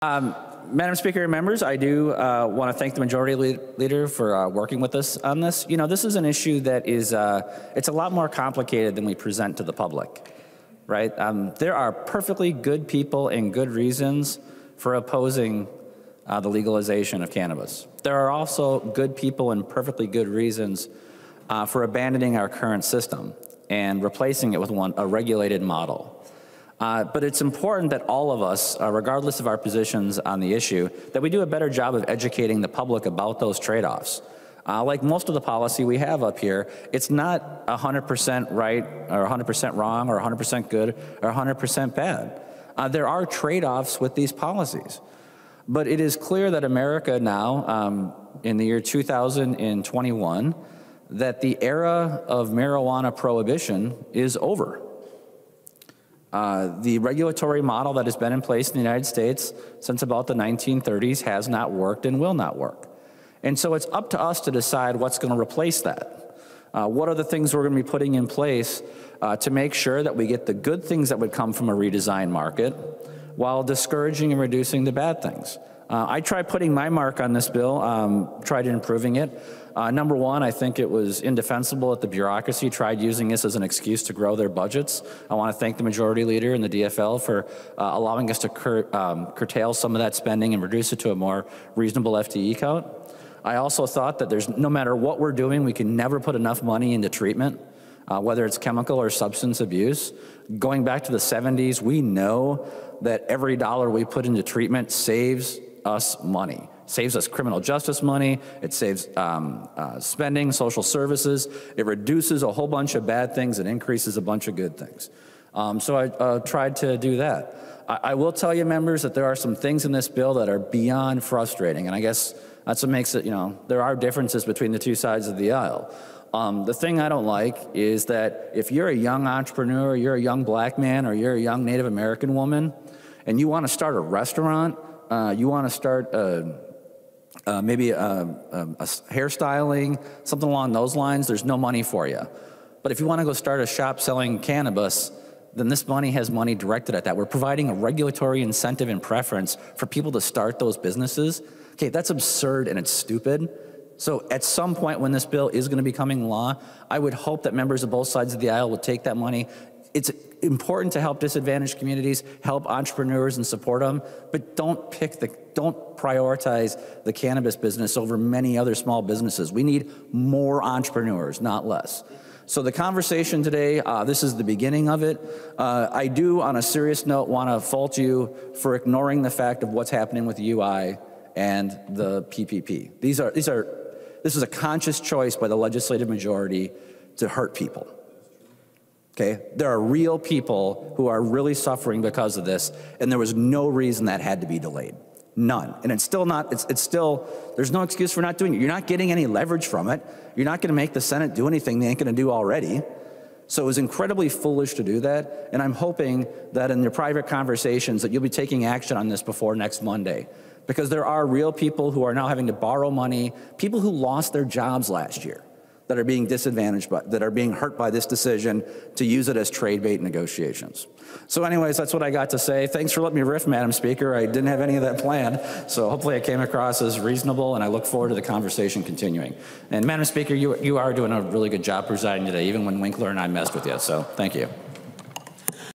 Madam Speaker and members, I do want to thank the Majority Leader for working with us on this. You know, this is an issue that is, it's a lot more complicated than we present to the public, right? There are perfectly good people and good reasons for opposing the legalization of cannabis. There are also good people and perfectly good reasons for abandoning our current system and replacing it with a regulated model. But it's important that all of us, regardless of our positions on the issue, that we do a better job of educating the public about those trade-offs. Like most of the policy we have up here, it's not 100% right or 100% wrong or 100% good or 100% bad. There are trade-offs with these policies. But it is clear that America now, in the year 2021, that the era of marijuana prohibition is over. The regulatory model that has been in place in the United States since about the 1930s has not worked and will not work. And so it's up to us to decide what's going to replace that. What are the things we're going to be putting in place to make sure that we get the good things that would come from a redesigned market while discouraging and reducing the bad things. I tried putting my mark on this bill, tried improving it. Number one, I think it was indefensible that the bureaucracy tried using this as an excuse to grow their budgets. I want to thank the Majority Leader and the DFL for allowing us to curtail some of that spending and reduce it to a more reasonable FTE count. I also thought that no matter what we're doing, we can never put enough money into treatment, whether it's chemical or substance abuse. Going back to the 70s, we know that every dollar we put into treatment saves us money. Saves us criminal justice money, it saves spending, social services, it reduces a whole bunch of bad things and increases a bunch of good things. So I tried to do that. I will tell you, members, that there are some things in this bill that are beyond frustrating, and I guess that's what makes it, you know, there are differences between the two sides of the aisle. The thing I don't like is that if you're a young entrepreneur, you're a young black man, or you're a young Native American woman, and you want to start a restaurant, you want to start maybe a hairstyling, something along those lines, there's no money for you. But if you want to go start a shop selling cannabis, then this money has money directed at that. We're providing a regulatory incentive and preference for people to start those businesses. Okay, that's absurd and it's stupid. So at some point when this bill is going to be becoming law, I would hope that members of both sides of the aisle will take that money. It's important to help disadvantaged communities, help entrepreneurs and support them, but don't prioritize the cannabis business over many other small businesses. We need more entrepreneurs, not less. So the conversation today, this is the beginning of it. I do, on a serious note, want to fault you for ignoring the fact of what's happening with UI and the PPP. This is a conscious choice by the legislative majority to hurt people. Okay, there are real people who are really suffering because of this, and there was no reason that had to be delayed. None. And it's still not, it's still, there's no excuse for not doing it. You're not getting any leverage from it. You're not going to make the Senate do anything they ain't going to do already. So it was incredibly foolish to do that, and I'm hoping that in your private conversations that you'll be taking action on this before next Monday. Because there are real people who are now having to borrow money, people who lost their jobs last year, that are being disadvantaged, that are being hurt by this decision to use it as trade bait negotiations. So anyways, that's what I got to say. Thanks for letting me riff, Madam Speaker. I didn't have any of that planned, so hopefully I came across as reasonable, and I look forward to the conversation continuing. And Madam Speaker, you are doing a really good job presiding today, even when Winkler and I messed with you, so thank you.